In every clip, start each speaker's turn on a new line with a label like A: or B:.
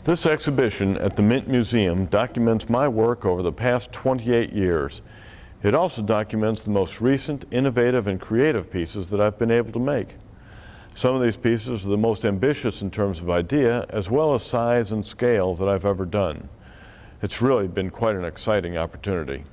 A: This exhibition at the Mint Museum documents my work over the past 28 years. It also documents the most recent, innovative, and creative pieces that I've been able to make. Some of these pieces are the most ambitious in terms of idea, as well as size and scale that I've ever done. It's really been quite an exciting opportunity.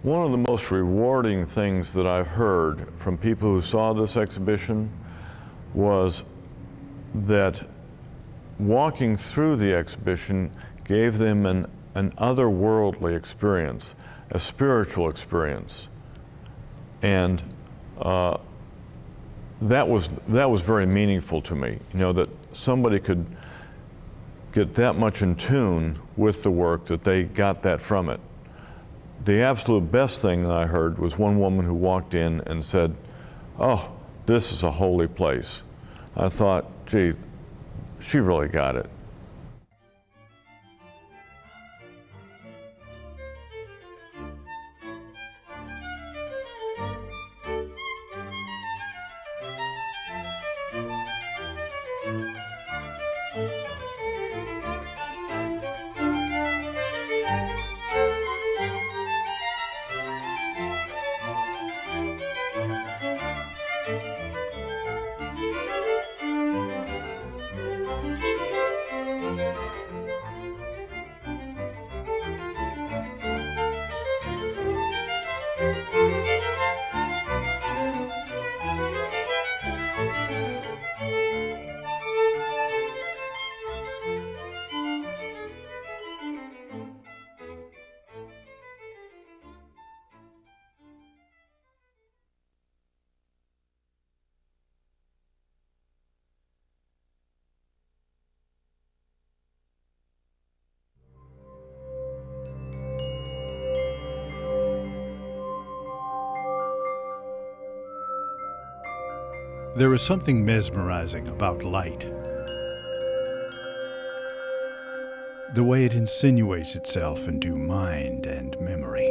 A: One of the most rewarding things that I've heard from people who saw this exhibition was that walking through the exhibition gave them an otherworldly experience, a spiritual experience. And that was very meaningful to me, you know, that somebody could get that much in tune with the work that they got that from it. The absolute best thing that I heard was one woman who walked in and said, "Oh, this is a holy place." I thought, gee, she really got it.
B: There is something mesmerizing about light. The way it insinuates itself into mind and memory.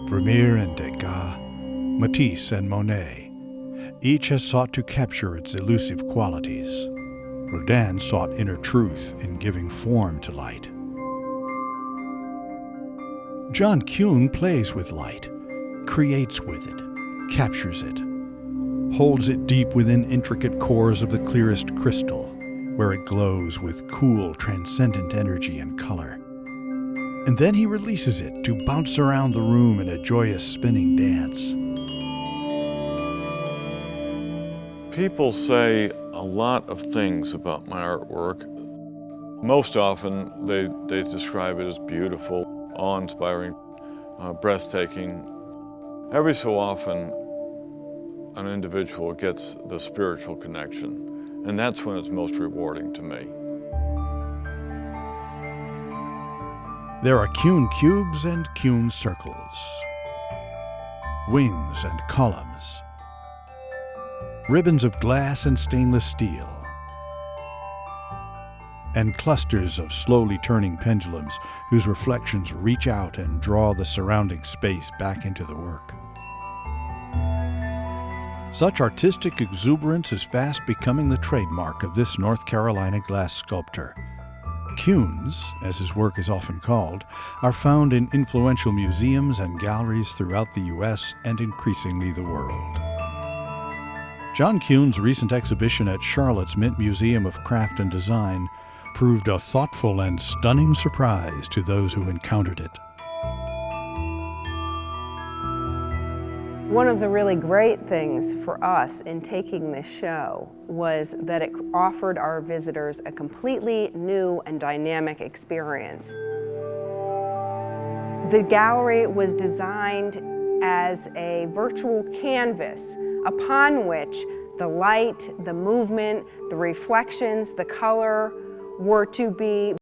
B: Vermeer and Degas, Matisse and Monet, each has sought to capture its elusive qualities. Rodin sought inner truth in giving form to light. John Kuhn plays with light, creates with it, captures it, holds it deep within intricate cores of the clearest crystal, where it glows with cool, transcendent energy and color. And then he releases it to bounce around the room in a joyous spinning dance.
A: People say a lot of things about my artwork. Most often they describe it as beautiful, awe-inspiring, breathtaking. Every so often, an individual gets the spiritual connection, and that's when it's most rewarding to me.
B: There are Kuhn cubes and Kuhn circles, wings and columns, ribbons of glass and stainless steel, and clusters of slowly turning pendulums whose reflections reach out and draw the surrounding space back into the work. Such artistic exuberance is fast becoming the trademark of this North Carolina glass sculptor. Kuhns, as his work is often called, are found in influential museums and galleries throughout the U.S. and increasingly the world. John Kuhn's recent exhibition at Charlotte's Mint Museum of Craft and Design proved a thoughtful and stunning surprise to those who encountered it.
C: One of the really great things for us in taking this show was that it offered our visitors a completely new and dynamic experience. The gallery was designed as a virtual canvas upon which the light, the movement, the reflections, the color were to be